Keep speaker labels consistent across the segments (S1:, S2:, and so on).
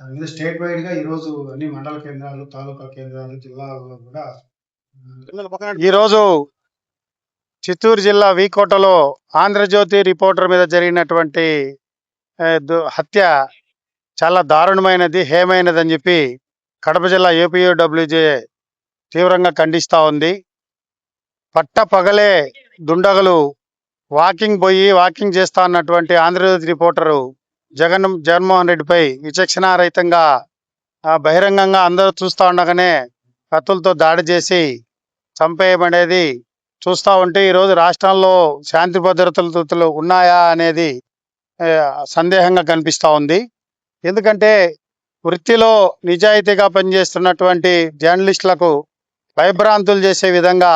S1: దాని మీద స్టేట్ వైడ్‌గా ఈరోజు అన్ని మండల కేంద్రాలు, తాలూకా కేంద్రాలు, జిల్లాల్లో కూడా ఈరోజు చిత్తూరు జిల్లా వీకోటలో ఆంధ్రజ్యోతి రిపోర్టర్ మీద జరిగినటువంటి హత్య చాలా దారుణమైనది, హేయమైనదని చెప్పి కడప జిల్లా ఏపీయూడబ్ల్యూజే తీవ్రంగా ఖండిస్తూ ఉంది. పట్టపగలే దుండగులు వాకింగ్ చేస్తా అన్నటువంటి ఆంధ్రజ్యోతి రిపోర్టరు జగన్మోహన్ రెడ్డిపై విచక్షణారహితంగా బహిరంగంగా అందరూ చూస్తూ ఉండగానే కత్తులతో దాడి చేసి చంపేయబడేది చూస్తూ ఉంటే ఈరోజు రాష్ట్రంలో శాంతి భద్రతలు ఉన్నాయా అనేది సందేహంగా కనిపిస్తూ ఉంది. ఎందుకంటే వృత్తిలో నిజాయితీగా పనిచేస్తున్నటువంటి జర్నలిస్టులకు భయభ్రాంతులు చేసే విధంగా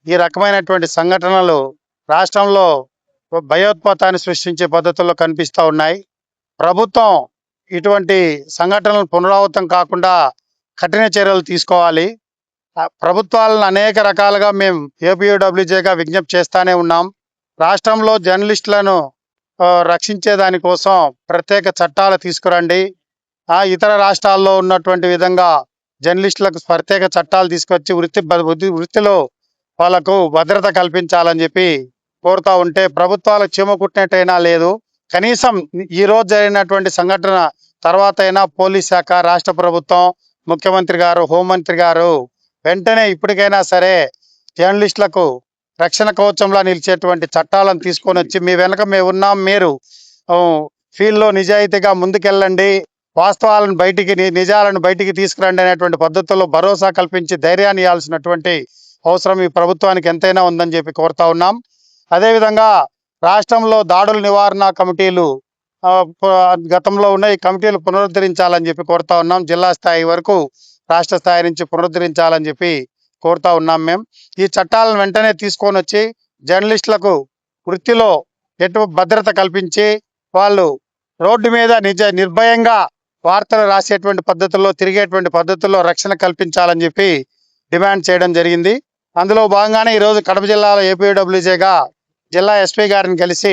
S1: ఈ రకమైనటువంటి సంఘటనలు రాష్ట్రంలో భయోత్పాతాన్ని సృష్టించే పద్ధతుల్లో కనిపిస్తూ ఉన్నాయి. ప్రభుత్వం ఇటువంటి సంఘటనలు పునరావృతం కాకుండా కఠిన చర్యలు తీసుకోవాలి. ప్రభుత్వాలను అనేక రకాలుగా మేము ఏపీయూడబ్ల్యూజేగా విజ్ఞప్తి చేస్తూనే ఉన్నాం. రాష్ట్రంలో జర్నలిస్టులను రక్షించే దానికోసం ప్రత్యేక చట్టాలు తీసుకురండి. ఇతర రాష్ట్రాల్లో ఉన్నటువంటి విధంగా జర్నలిస్టులకు ప్రత్యేక చట్టాలు తీసుకొచ్చి వృత్తిలో వాళ్ళకు భద్రత కల్పించాలని చెప్పి కోరుతూ ఉంటే ప్రభుత్వాలు చీమ కుట్టినట్టయినా లేదు. కనీసం ఈరోజు జరిగినటువంటి సంఘటన తర్వాత అయినా పోలీస్ శాఖ, రాష్ట్ర ప్రభుత్వం, ముఖ్యమంత్రి గారు, హోంమంత్రి గారు వెంటనే ఇప్పటికైనా సరే జర్నలిస్టులకు రక్షణ కవచంలా నిలిచేటువంటి చట్టాలను తీసుకొని వచ్చి మీ వెనక మేము ఉన్నాం, మీరు ఫీల్డ్లో నిజాయితీగా ముందుకెళ్ళండి, వాస్తవాలను నిజాలను బయటికి తీసుకురండి అనేటువంటి పద్ధతుల్లో భరోసా కల్పించి ధైర్యాన్ని ఇవ్వాల్సినటువంటి అవసరం ఈ ప్రభుత్వానికి ఎంతైనా ఉందని చెప్పి కోరుతా ఉన్నాం. అదేవిధంగా రాష్ట్రంలో దాడుల నివారణ కమిటీలు గతంలో ఉన్న ఈ కమిటీలు పునరుద్ధరించాలని చెప్పి కోరుతా ఉన్నాం. జిల్లా స్థాయి వరకు రాష్ట్ర స్థాయి నుంచి పునరుద్ధరించాలని చెప్పి కోరుతా ఉన్నాం. మేము ఈ చట్టాలను వెంటనే తీసుకొని వచ్చి జర్నలిస్టులకు వృత్తిలో భద్రత కల్పించి వాళ్ళు రోడ్డు మీద నిర్భయంగా వార్తలు రాసేటువంటి పద్ధతుల్లో, తిరిగేటువంటి పద్ధతుల్లో రక్షణ కల్పించాలని చెప్పి డిమాండ్ చేయడం జరిగింది. అందులో భాగంగానే ఈరోజు కడప జిల్లాలో ఏపీయూడబ్ల్యూజేగా జిల్లా ఎస్పీ గారిని కలిసి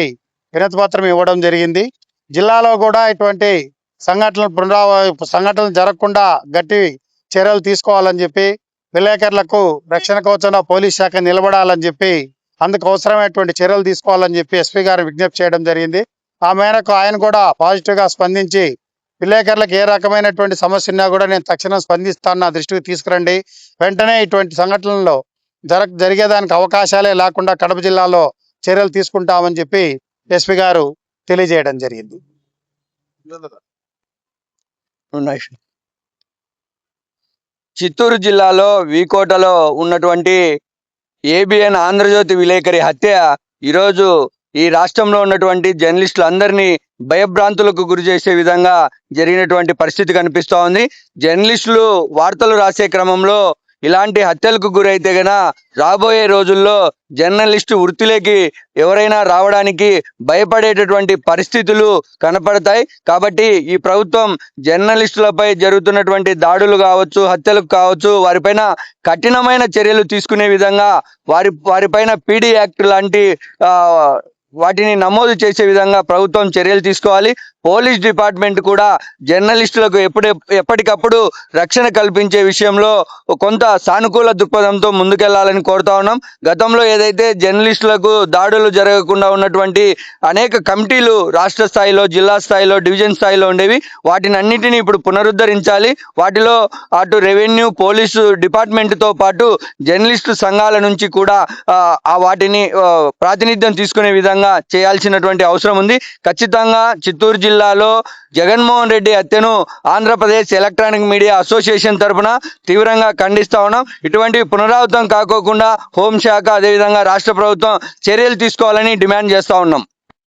S1: వినతిపత్రం ఇవ్వడం జరిగింది. జిల్లాలో కూడా ఇటువంటి సంఘటనలు జరగకుండా గట్టి చర్యలు తీసుకోవాలని చెప్పి, విలేకరులకు రక్షణ కవచంగా పోలీస్ శాఖ నిలబడాలని చెప్పి, అందుకు అవసరమైనటువంటి చర్యలు తీసుకోవాలని చెప్పి ఎస్పీ గారిని విజ్ఞప్తి చేయడం జరిగింది. ఆ మేరకు ఆయన కూడా పాజిటివ్గా స్పందించి విలేకరులకు ఏ రకమైనటువంటి సమస్య ఉన్నా కూడా నేను తక్షణం స్పందిస్తాను, నా దృష్టికి తీసుకురండి, వెంటనే ఇటువంటి సంఘటనల్లో జరిగేదానికి అవకాశాలే లేకుండా కడప జిల్లాలో చర్యలు తీసుకుంటామని చెప్పి ఎస్పీ గారు తెలియజేయడం జరిగింది.
S2: చిత్తూరు జిల్లాలో వీకోటలో ఉన్నటువంటి ఏబిఎన్ ఆంధ్రజ్యోతి విలేకరి హత్య ఈరోజు ఈ రాష్ట్రంలో ఉన్నటువంటి జర్నలిస్టులందరినీ భయభ్రాంతులకు గురి చేసే విధంగా జరిగినటువంటి పరిస్థితి కనిపిస్తూ ఉంది. జర్నలిస్టులు వార్తలు రాసే క్రమంలో ఇలాంటి హత్యలకు గురైతే గన రాబోయే రోజుల్లో జర్నలిస్టు వృత్తిలోకి ఎవరైనా రావడానికి భయపడేటటువంటి పరిస్థితులు కనపడతాయి. కాబట్టి ఈ ప్రభుత్వం జర్నలిస్టులపై జరుగుతున్నటువంటి దాడులు కావచ్చు, హత్యలకు కావచ్చు, వారిపైన కఠినమైన చర్యలు తీసుకునే విధంగా వారిపైన పీడీ యాక్ట్ లాంటి వాటిని నమోదు చేసే విధంగా ప్రభుత్వం చర్యలు తీసుకోవాలి. పోలీస్ డిపార్ట్మెంట్ కూడా జర్నలిస్టులకు ఎప్పటికప్పుడు రక్షణ కల్పించే విషయంలో కొంత సానుకూల దృక్పథంతో ముందుకెళ్లాలని కోరుతా ఉన్నాం. గతంలో ఏదైతే జర్నలిస్టులకు దాడులు జరగకుండా ఉన్నటువంటి అనేక కమిటీలు రాష్ట్ర స్థాయిలో, జిల్లా స్థాయిలో, డివిజన్ స్థాయిలో ఉండేవి, వాటిని అన్నిటినీ ఇప్పుడు పునరుద్ధరించాలి. వాటిలో అటు రెవెన్యూ, పోలీసు డిపార్ట్మెంట్తో పాటు జర్నలిస్టు సంఘాల నుంచి కూడా వాటిని ప్రాతినిధ్యం తీసుకునే విధంగా చేయాల్సినటువంటి అవసరం ఉంది. ఖచ్చితంగా చిత్తూరు జిల్లాలో జగన్మోహన్ రెడ్డి హత్యను ఆంధ్రప్రదేశ్ ఎలక్ట్రానిక్ మీడియా అసోసియేషన్ తరఫున తీవ్రంగా ఖండిస్తా ఉన్నాం. ఇటువంటి పునరావృతం కాకోకుండా హోంశాఖ, అదేవిధంగా రాష్ట్ర ప్రభుత్వం చర్యలు తీసుకోవాలని డిమాండ్ చేస్తా ఉన్నాం.